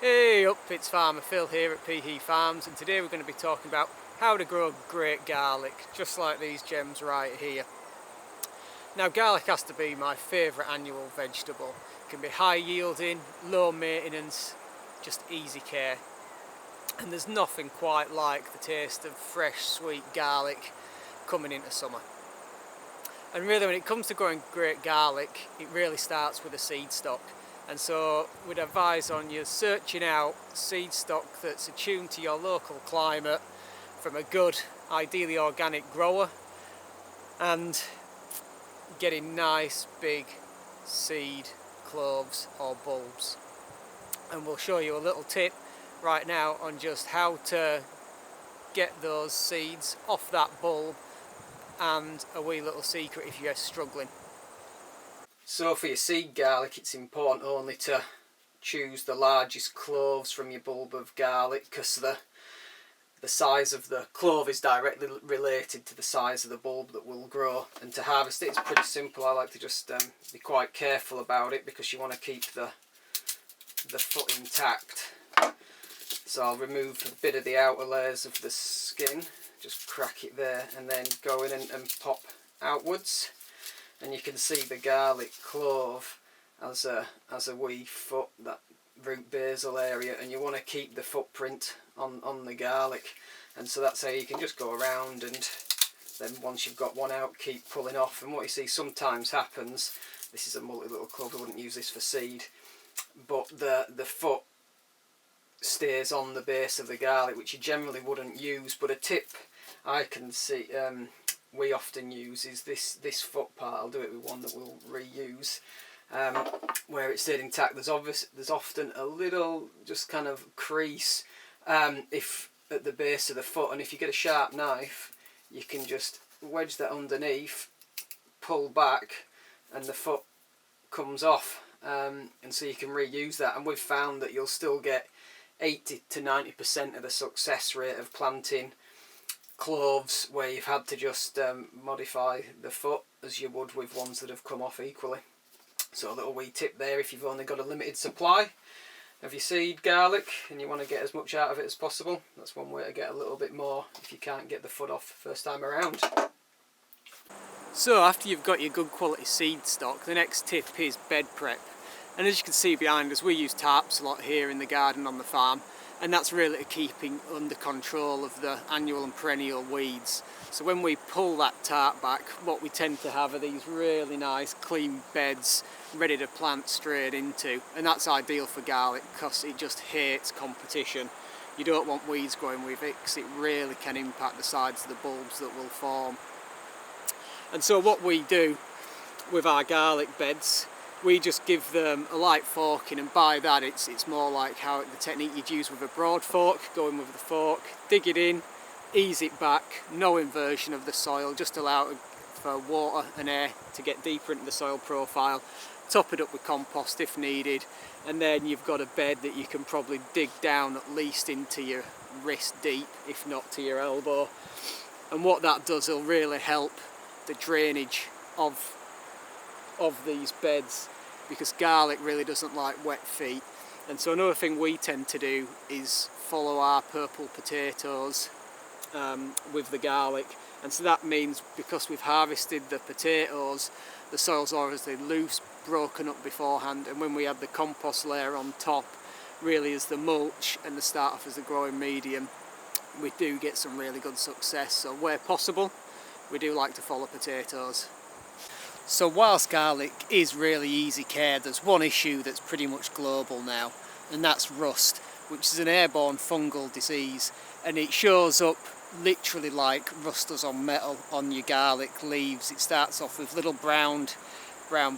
Hey up, it's Farmer Phil here at Peahy Farms, and today we're going to be talking about how to grow great garlic, just like these gems right here. Now garlic has to be my favourite annual vegetable. It can be high yielding, low maintenance, just easy care. And there's nothing quite like the taste of fresh sweet garlic coming into summer. And really when it comes to growing great garlic, it really starts with a seed stock. And so we'd advise on you searching out seed stock that's attuned to your local climate from a good, ideally organic grower, and getting nice big seed cloves or bulbs. And we'll show you a little tip right now on just how to get those seeds off that bulb, and a wee little secret if you're struggling. So for your seed garlic, it's important only to choose the largest cloves from your bulb of garlic, because the size of the clove is directly related to the size of the bulb that will grow. And to harvest it, it's pretty simple. I like to just be quite careful about it, because you want to keep the foot intact. So I'll remove a bit of the outer layers of the skin, just crack it there, and then go in and pop outwards. And you can see the garlic clove as a wee foot, that root basal area, and you want to keep the footprint on the garlic. And so that's how you can just go around, and then once you've got one out, keep pulling off. And what you see sometimes happens, this is a multi-little clove, I wouldn't use this for seed, but the foot stays on the base of the garlic, which you generally wouldn't use. But a tip I can see we often use is this foot part. I'll do it with one that we'll reuse, where it stayed intact. There's often a little just kind of crease if at the base of the foot, and if you get a sharp knife, you can just wedge that underneath, pull back, and the foot comes off, and so you can reuse that. And we've found that you'll still get 80 to 90% of the success rate of planting cloves where you've had to just modify the foot as you would with ones that have come off equally. So a little wee tip there, if you've only got a limited supply of your seed garlic and you want to get as much out of it as possible, that's one way to get a little bit more if you can't get the foot off first time around. So after you've got your good quality seed stock, the next tip is bed prep. And as you can see behind us, we use tarps a lot here in the garden on the farm, and that's really keeping under control of the annual and perennial weeds. So when we pull that tarp back, what we tend to have are these really nice clean beds ready to plant straight into, and that's ideal for garlic because it just hates competition. You don't want weeds growing with it because it really can impact the sides of the bulbs that will form. And so what we do with our garlic beds, we just give them a light forking, and by that it's more like how the technique you'd use with a broad fork, go in with the fork, dig it in, ease it back, no inversion of the soil, just allow it for water and air to get deeper into the soil profile, top it up with compost if needed, and then you've got a bed that you can probably dig down at least into your wrist deep, if not to your elbow. And what that does, will really help the drainage of these beds, because garlic really doesn't like wet feet. And so another thing we tend to do is follow our purple potatoes with the garlic, and so that means because we've harvested the potatoes, the soil's obviously loose, broken up beforehand, and when we add the compost layer on top, really as the mulch and the start off as a growing medium, we do get some really good success. So where possible, we do like to follow potatoes. So whilst garlic is really easy care, there's one issue that's pretty much global now, and that's rust, which is an airborne fungal disease, and it shows up literally like rust does on metal on your garlic leaves. It starts off with little brown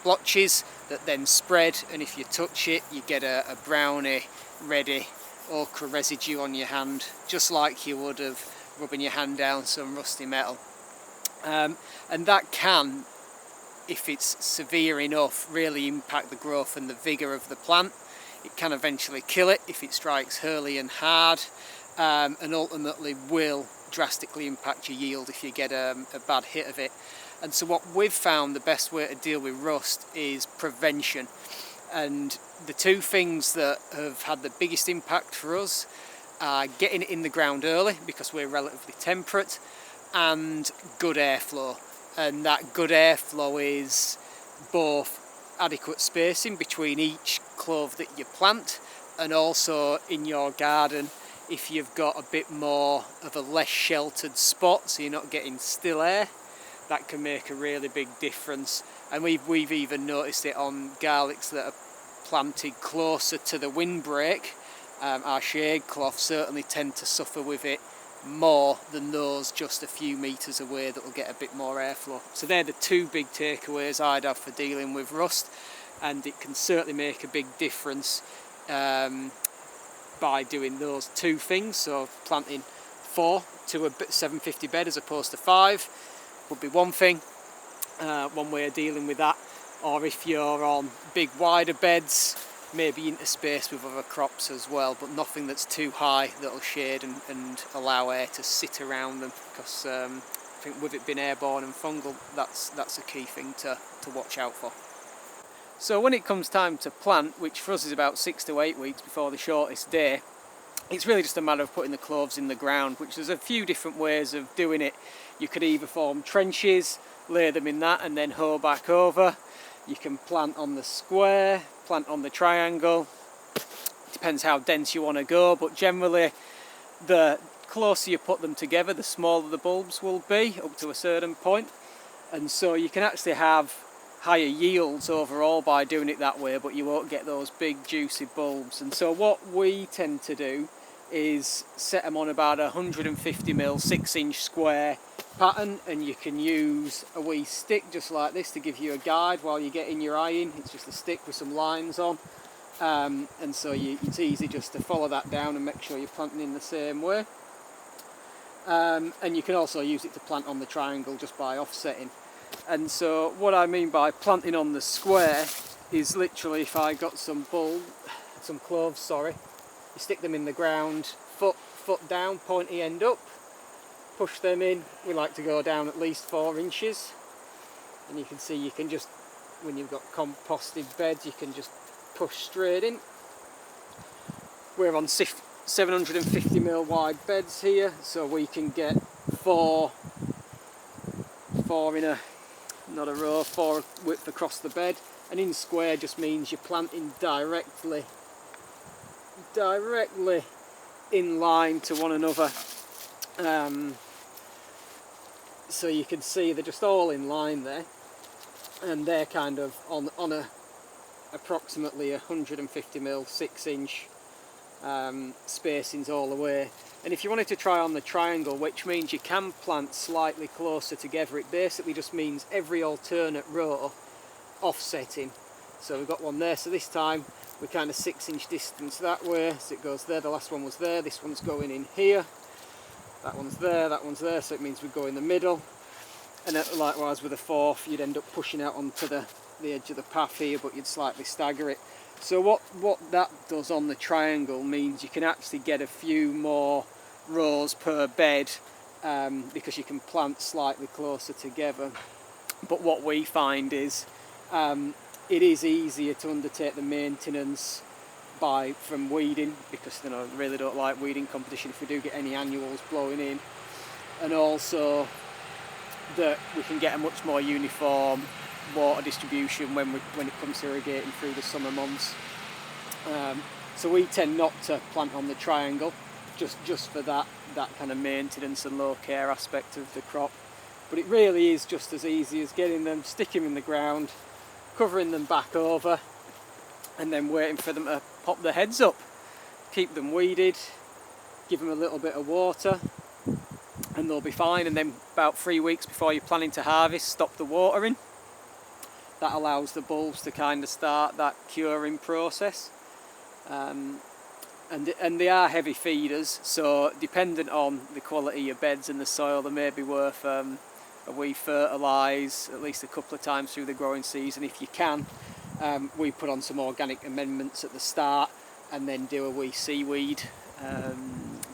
blotches that then spread, and if you touch it you get a browny, reddy ochre residue on your hand, just like you would of rubbing your hand down some rusty metal. And that can, if it's severe enough, really impact the growth and the vigour of the plant. It can eventually kill it if it strikes early and hard, and ultimately will drastically impact your yield if you get a bad hit of it. And so what we've found the best way to deal with rust is prevention. And the two things that have had the biggest impact for us are getting it in the ground early, because we're relatively temperate, and good airflow. And that good airflow is both adequate spacing between each clove that you plant, and also in your garden, if you've got a bit more of a less sheltered spot, so you're not getting still air, that can make a really big difference. And we've even noticed it on garlics that are planted closer to the windbreak. Our shade cloth certainly tend to suffer with it more than those just a few metres away that will get a bit more airflow. So they're the two big takeaways I'd have for dealing with rust, and it can certainly make a big difference by doing those two things. So planting 4 to a 750 bed as opposed to 5 would be one thing, one way of dealing with that. Or if you're on big wider beds, maybe interspace with other crops as well, but nothing that's too high that'll shade and allow air to sit around them, because I think with it being airborne and fungal, that's a key thing to watch out for. So when it comes time to plant, which for us is about 6 to 8 weeks before the shortest day, it's really just a matter of putting the cloves in the ground, which there's a few different ways of doing it. You could either form trenches, lay them in that and then hoe back over. You can plant on the square, plant on the triangle. It depends how dense you want to go, but generally the closer you put them together, the smaller the bulbs will be, up to a certain point. And so you can actually have higher yields overall by doing it that way, but you won't get those big juicy bulbs. And so what we tend to do is set them on about 150mm 6-inch square pattern, and you can use a wee stick just like this to give you a guide while you're getting your eye in. It's just a stick with some lines on, and so it's easy just to follow that down and make sure you're planting in the same way. And you can also use it to plant on the triangle just by offsetting. And so what I mean by planting on the square is literally, if I got some cloves, you stick them in the ground, foot down, pointy end up, push them in. We like to go down at least 4 inches, and you can see you can just, when you've got composted beds, you can just push straight in. We're on 750mm wide beds here, so we can get 4 in a, not a row, 4 width across the bed. And in square just means you're planting directly in line to one another. So you can see they're just all in line there, and they're kind of on a approximately 150mm 6-inch spacings all the way. And if you wanted to try on the triangle, which means you can plant slightly closer together, it basically just means every alternate row offsetting. So we've got one there, so this time we're kind of 6-inch distance that way, so it goes there, the last one was there, this one's going in here, that one's there, so it means we go in the middle. And likewise with a 4th, you'd end up pushing out onto the edge of the path here, but you'd slightly stagger it. So what that does on the triangle means you can actually get a few more rows per bed, because you can plant slightly closer together. But what we find is it is easier to undertake the maintenance from weeding, because I really don't like weeding competition if we do get any annuals blowing in, and also that we can get a much more uniform water distribution when it comes to irrigating through the summer months. So we tend not to plant on the triangle just for that kind of maintenance and low care aspect of the crop. But it really is just as easy as getting them, sticking them in the ground, covering them back over, and then waiting for them to pop their heads up. Keep them weeded, give them a little bit of water, and they'll be fine. And then about 3 weeks before you're planning to harvest, stop the watering. That allows the bulbs to kind of start that curing process. And they are heavy feeders, so dependent on the quality of your beds and the soil, they may be worth a wee fertilise at least a couple of times through the growing season if you can. We put on some organic amendments at the start, and then do a wee seaweed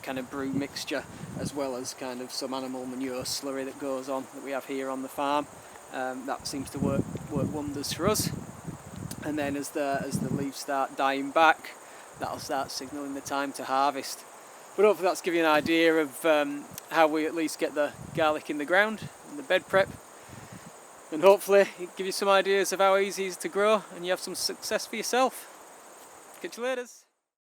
kind of brew mixture, as well as kind of some animal manure slurry that goes on that we have here on the farm. That seems to work wonders for us. and then as the leaves start dying back, that'll start signalling the time to harvest. But hopefully that's given you an idea of how we at least get the garlic in the ground, in the bed prep, and hopefully it give you some ideas of how easy it is to grow and you have some success for yourself. Catch you later.